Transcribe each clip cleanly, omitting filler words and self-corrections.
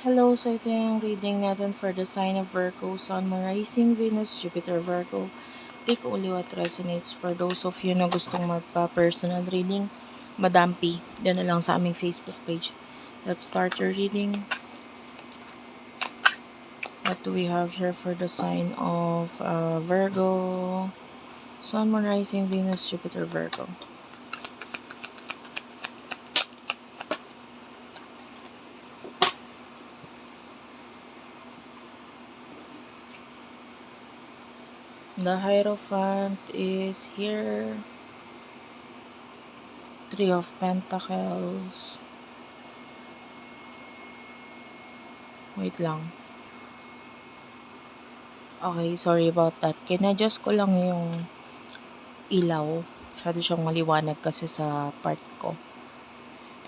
Hello, so ito yung reading natin for the sign of Virgo, Sun, Moon, Rising, Venus, Jupiter, Virgo. Take only what resonates. For those of you na gustong magpa-personal reading, madampi, yan na lang sa aming Facebook page. Let's start your reading. What do we have here for the sign of Virgo, Sun, Moon, Rising, Venus, Jupiter, Virgo? The Hierophant is here. Three of Pentacles. Wait lang. Okay, sorry about that. Kinadjust ko lang yung ilaw. Masyado siyang maliwanag kasi sa part ko.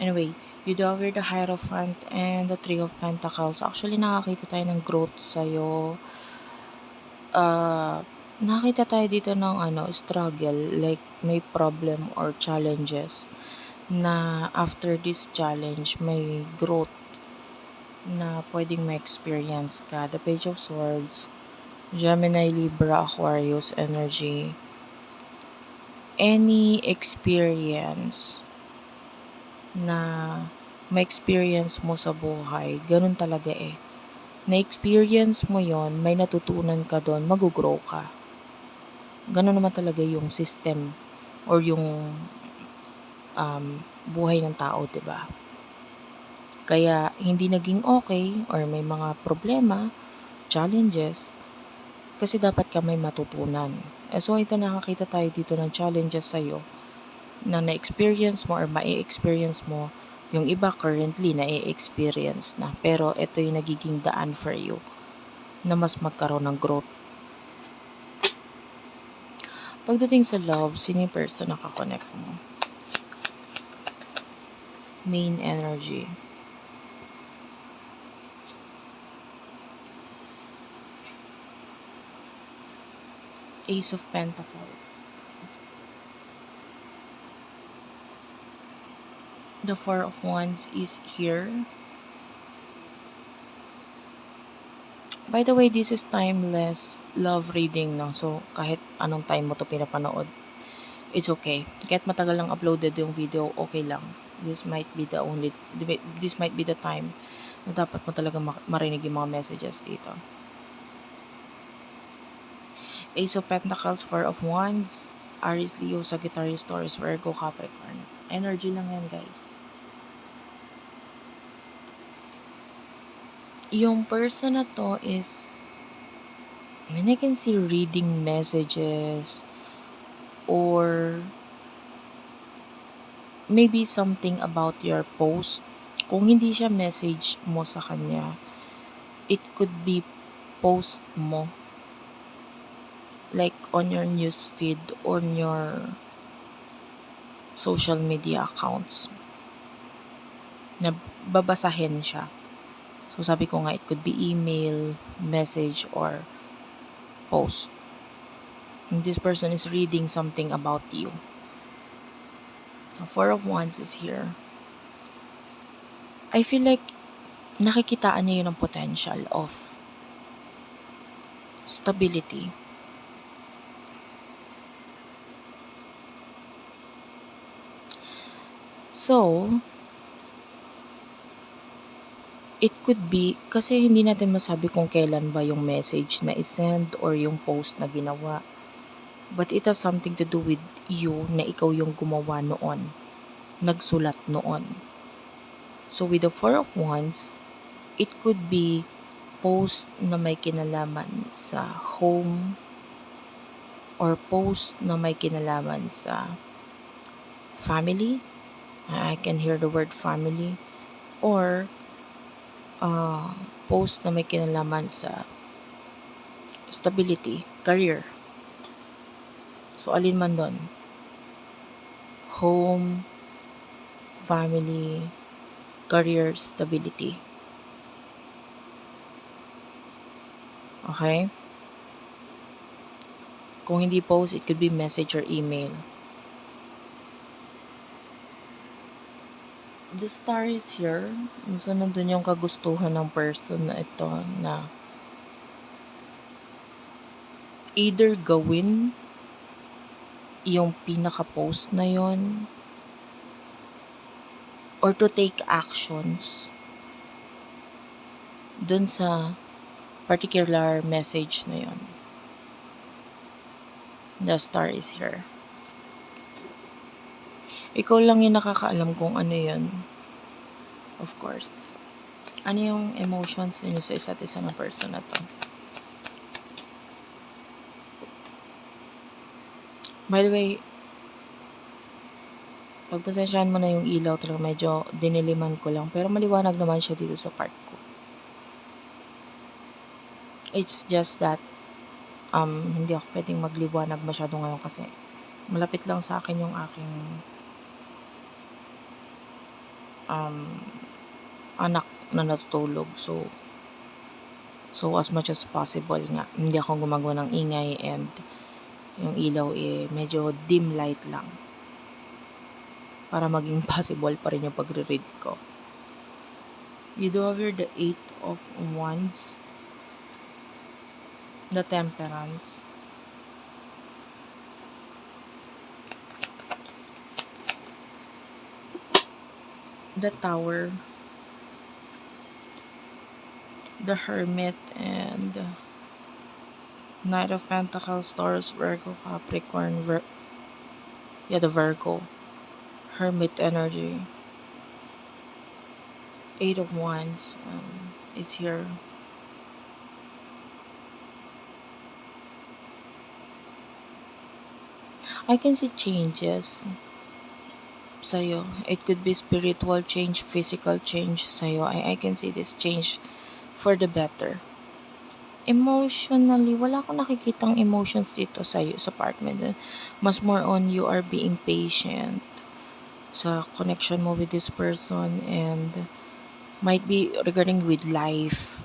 Anyway, you do have the Hierophant and the Three of Pentacles. Actually, nakakita tayo ng growth sa'yo. Nakita tayo dito ng struggle, like may problem or challenges na after this challenge, may growth na pwedeng ma-experience ka. The Page of Swords, Gemini, Libra, Aquarius energy. Any experience na ma-experience mo sa buhay, ganun talaga eh. Na-experience mo yon, may natutunan ka doon, mag-grow ka. Ganun naman talaga yung system or yung buhay ng tao, diba? Kaya hindi naging okay or may mga problema, challenges, kasi dapat ka may matutunan. So ito, nakakita tayo dito ng challenges sa'yo na na-experience mo or ma-experience mo. Yung iba currently na-experience na. Pero ito yung nagiging daan for you na mas magkaroon ng growth. Pagdating sa love, sino yung person na kakonect mo? Main energy. Ace of Pentacles. The Four of Wands is here. By the way, this is timeless love reading, no? So, kahit anong time mo to pinapanood, it's okay. Kahit matagal lang uploaded yung video, okay lang. This might be the time na dapat mo talaga marinig yung mga messages dito. Ace of Pentacles, Four of Wands, Aries, Leo, Sagittarius, Taurus, Virgo, Capricorn. Energy lang yan, guys. Yung person na to is, I mean, I can see reading messages or maybe something about your post. Kung hindi siya message mo sa kanya, it could be post mo. Like on your newsfeed, on your social media accounts. Na babasahin siya. So sabi ko nga, it could be email, message, or post. And this person is reading something about you. The Four of Wands is here. I feel like nakikitaan niya yun ang potential of stability. So, it could be, kasi hindi natin masabi kung kailan ba yung message na isend or yung post na ginawa. But it has something to do with you na ikaw yung gumawa noon. Nagsulat noon. So with the Four of Wands, it could be post na may kinalaman sa home or post na may kinalaman sa family. I can hear the word family. Or post na may kinalaman sa stability, career. So, alin man doon. Home, family, career, stability. Okay? Kung hindi post, it could be message or email. The star is here. So, nandun yung kagustuhan ng person na ito na either gawin yung pinaka-post na yon or to take actions dun sa particular message na yon. The star is here. Ikaw lang yung nakakaalam kung ano yun. Of course. Ano yung emotions ninyo sa isa't isa ng person na to? By the way, pagpasensyahan mo na yung ilaw talaga, medyo diniliman ko lang. Pero maliwanag naman siya dito sa part ko. It's just that, hindi ako pwedeng magliwanag masyado ngayon kasi malapit lang sa akin yung aking anak na natutulog. So as much as possible nga, hindi ako gumagawa ng ingay and yung ilaw medyo dim light lang. Para maging possible pa rin yung pagre-read ko. You do have here the 8 of Wands, the Temperance, the Tower, the Hermit, and Knight of Pentacles, Taurus, Virgo, Capricorn, the Virgo, Hermit energy. 8 of Wands is here. I can see changes sa'yo. It could be spiritual change, physical change sa'yo. I can see this change for the better. Emotionally, wala akong nakikitang emotions dito sa'yo sa partner. Mas more on you are being patient sa connection mo with this person and might be regarding with life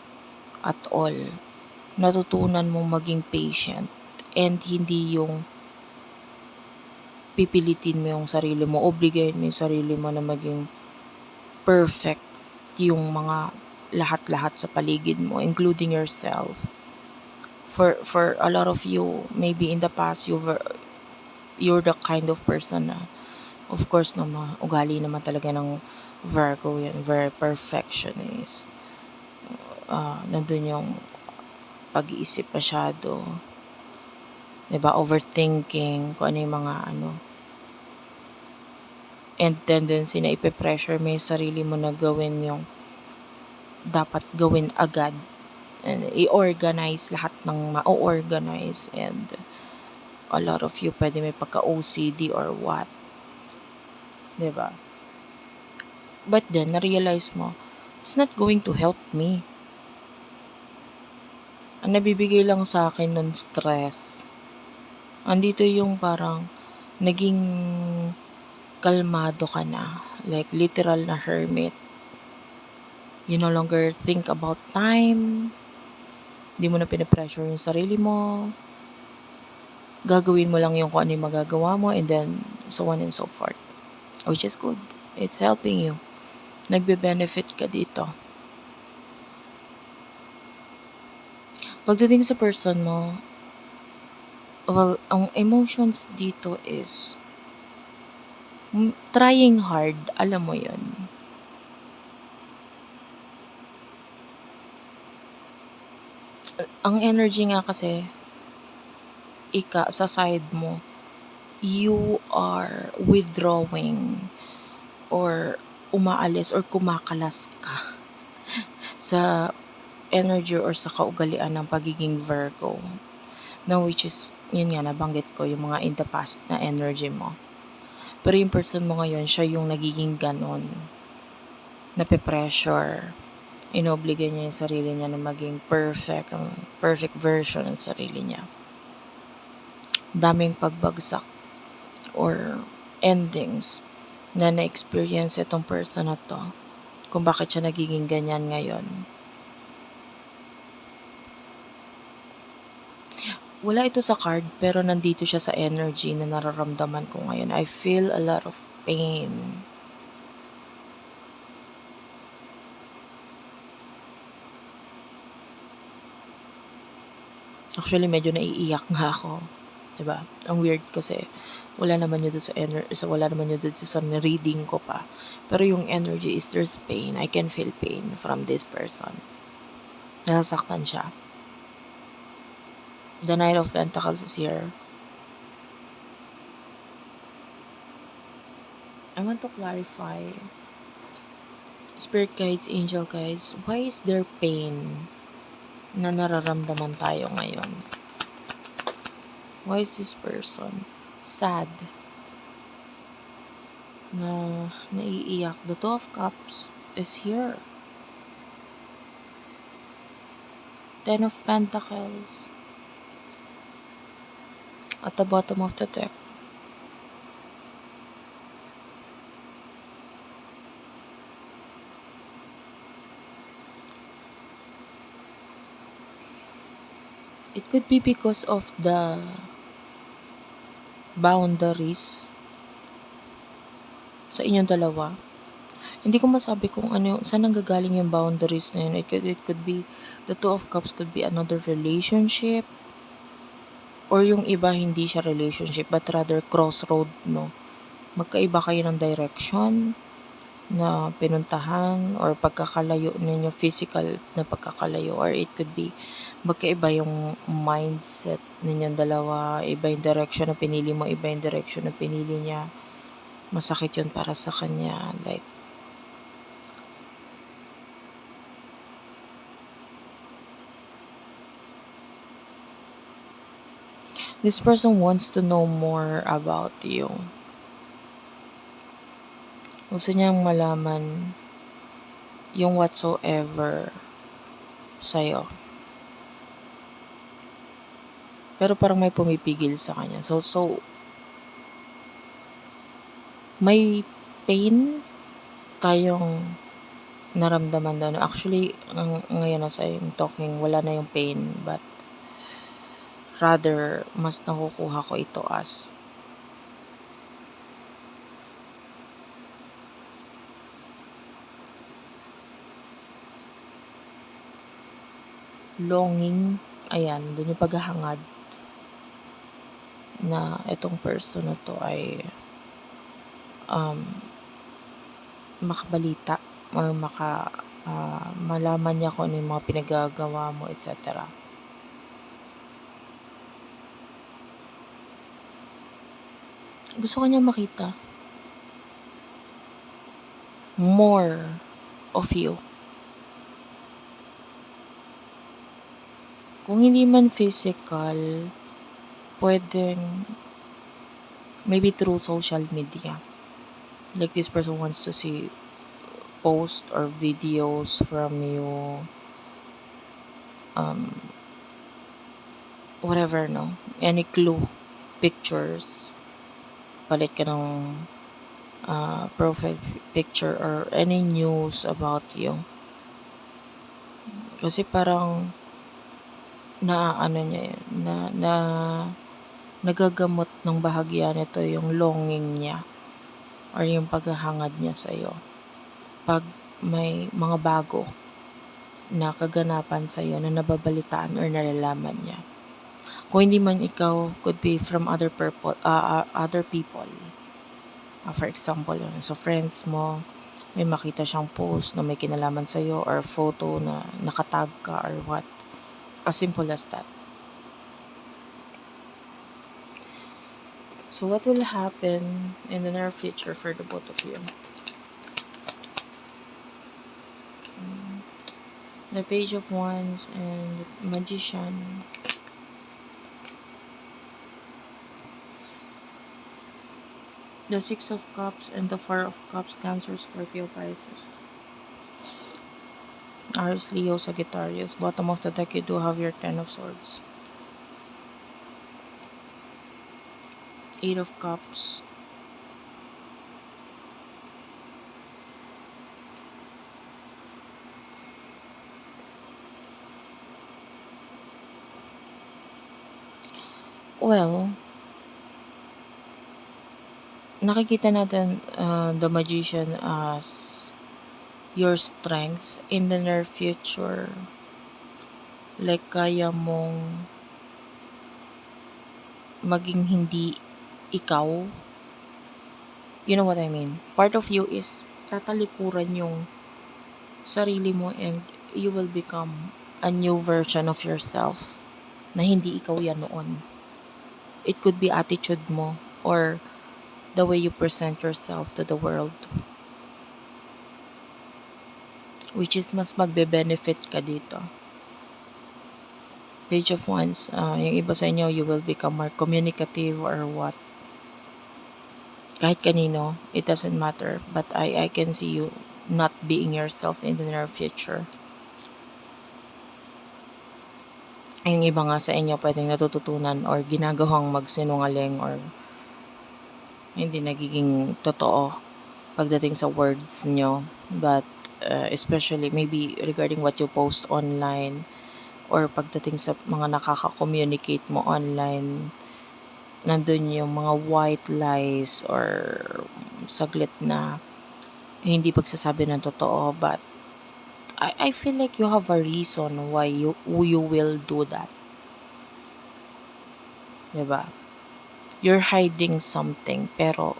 at all. Natutunan mong maging patient and hindi yung pipilitin mo yung sarili mo, obligahin mo yung sarili mo na maging perfect yung mga lahat-lahat sa paligid mo, including yourself. For a lot of you, maybe in the past, you're the kind of person na, of course naman, ugali naman talaga ng Virgo yan, very perfectionist. Nandun yung pag-iisip masyado, diba, overthinking, kung ano yung mga and tendency na ipe-pressure mo yung sarili mo na gawin yung dapat gawin agad. And i-organize lahat ng ma-organize and a lot of you pwede may pagka-OCD or what. Diba? But then, na-realize mo, it's not going to help me. Ang nabibigay lang sa akin nun stress. Andito yung parang naging kalmado ka na. Like literal na hermit. You no longer think about time. Hindi mo na pinapressure yung sarili mo. Gagawin mo lang yung kung ano yung magagawa mo and then so on and so forth. Which is good. It's helping you. Nagbe-benefit ka dito. Pagdating sa person mo, well, ang emotions dito is trying hard. Alam mo yun. Ang energy nga kasi, sa side mo, you are withdrawing or umaalis or kumakalas ka sa energy or sa kaugalian ng pagiging Virgo. Now, which is, yun nga, nabanggit ko, yung mga in the past na energy mo. Pero yung person mo ngayon, siya yung nagiging ganon. Nape-pressure. Inobligay niya yung sarili niya na maging perfect version ng sarili niya. Daming pagbagsak or endings na na-experience itong person na to kung bakit siya nagiging ganyan ngayon. Wala ito sa card pero nandito siya sa energy na nararamdaman ko ngayon. I feel a lot of pain. Actually, medyo naiiyak nga ako. 'Di ba? Ang weird kasi wala naman yun dun wala naman yun dun sa reading ko pa. Pero yung energy is there's pain. I can feel pain from this person. Nasasaktan siya. The Knight of Pentacles is here. I want to clarify. Spirit guides, angel guides, why is there pain na nararamdaman tayo ngayon? Why is this person sad na naiiyak? The Two of Cups is here. Ten of Pentacles at the bottom of the deck. It could be because of the boundaries sa inyong dalawa. Hindi ko masabi kung saan nanggagaling yung boundaries na yun. It could be, the Two of Cups could be another relationship, or yung iba hindi siya relationship but rather crossroad, no? Magkaiba kayo ng direction na pinuntahan, or pagkakalayo ninyo, physical na pagkakalayo, or it could be magkaiba yung mindset ninyong dalawa, iba yung direction na pinili mo, iba yung direction na pinili niya. Masakit yun para sa kanya. Like, this person wants to know more about you. Gusto niyang malaman yung whatsoever sa'yo. Pero parang may pumipigil sa kanya. So may pain tayong naramdaman doon. Actually, ngayon as I'm talking, wala na yung pain, but rather, mas nakukuha ko ito as longing. Ayan, doon yung paghahangad na itong person na to ay makabalita or malaman niya kung ano yung mga pinagagawa mo, etc. Gusto ko niya makita more of you. Kung hindi man physical, pwedeng maybe through social media. Like, this person wants to see post or videos from you, whatever, no? Any clue, pictures, palit ka ng profile picture or any news about you. Kasi parang niya yun, nagagamot ng bahagya nito yung longing niya or yung paghahangad niya sa'yo. Pag may mga bago na kaganapan sa'yo na nababalitaan or nalalaman niya. Kung hindi man ikaw, could be from other people. For example, so friends mo, may makita siyang post na may kinalaman sa'yo, or photo na nakatag ka or what. As simple as that. So what will happen in the near future for the both of you? The Page of Wands and the Magician. The Six of Cups and the Four of Cups, Cancer, Scorpio, Pisces. Aries, Leo, Sagittarius. Bottom of the deck, you do have your Ten of Swords. Eight of Cups. Well, nakikita natin the Magician as your strength in the near future. Like, kaya mong maging hindi ikaw. You know what I mean? Part of you is tatalikuran yung sarili mo and you will become a new version of yourself na hindi ikaw yan noon. It could be attitude mo or the way you present yourself to the world, which is mas magbe-benefit ka dito. Page of Wands, yung iba sa inyo, you will become more communicative or what. Kahit kanino, it doesn't matter. But I can see you not being yourself in the near future. Yung iba nga sa inyo, pwedeng natututunan or ginagawang magsinungaling or hindi nagiging totoo pagdating sa words nyo. But especially maybe regarding what you post online or pagdating sa mga nakaka-communicate mo online, nandun yung mga white lies or saglit na hindi pagsasabi ng totoo. But I feel like you have a reason why you will do that. Diba? You're hiding something, pero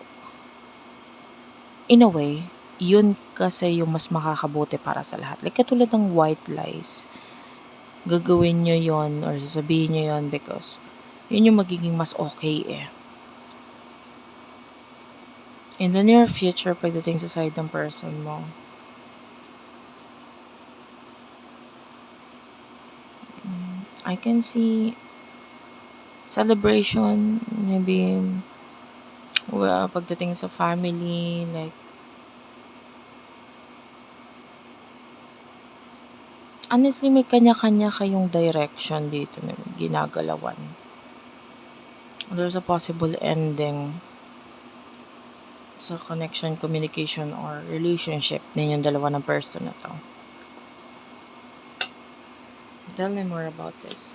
in a way, yun kasi yung mas makakabuti para sa lahat. Like katulad ng white lies, gagawin nyo yon or sasabihin nyo yon because yun yung magiging mas okay eh. In the near future, pagdating sa side ng person mo, I can see celebration, maybe pagdating sa family, like honestly, may kanya-kanya kayong direction dito na ginagalawan. There's a possible ending sa connection, communication, or relationship ninyong dalawa ng person na to. Tell me more about this.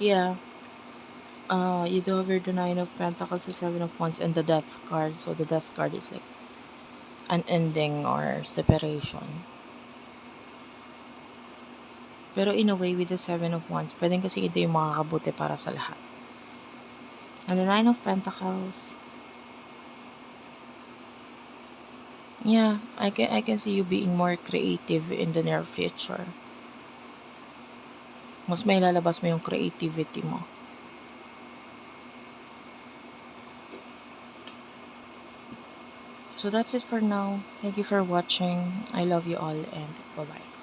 Yeah. You do have the Nine of Pentacles, the Seven of Wands, and the Death card. So the Death card is like an ending or separation. Pero in a way, with the Seven of Wands, pwedeng kasi ito yung makakabuti para sa lahat. And the Nine of Pentacles, yeah, I can see you being more creative in the near future. Mas may lalabas mo yung creativity mo. So that's it for now. Thank you for watching. I love you all and bye-bye.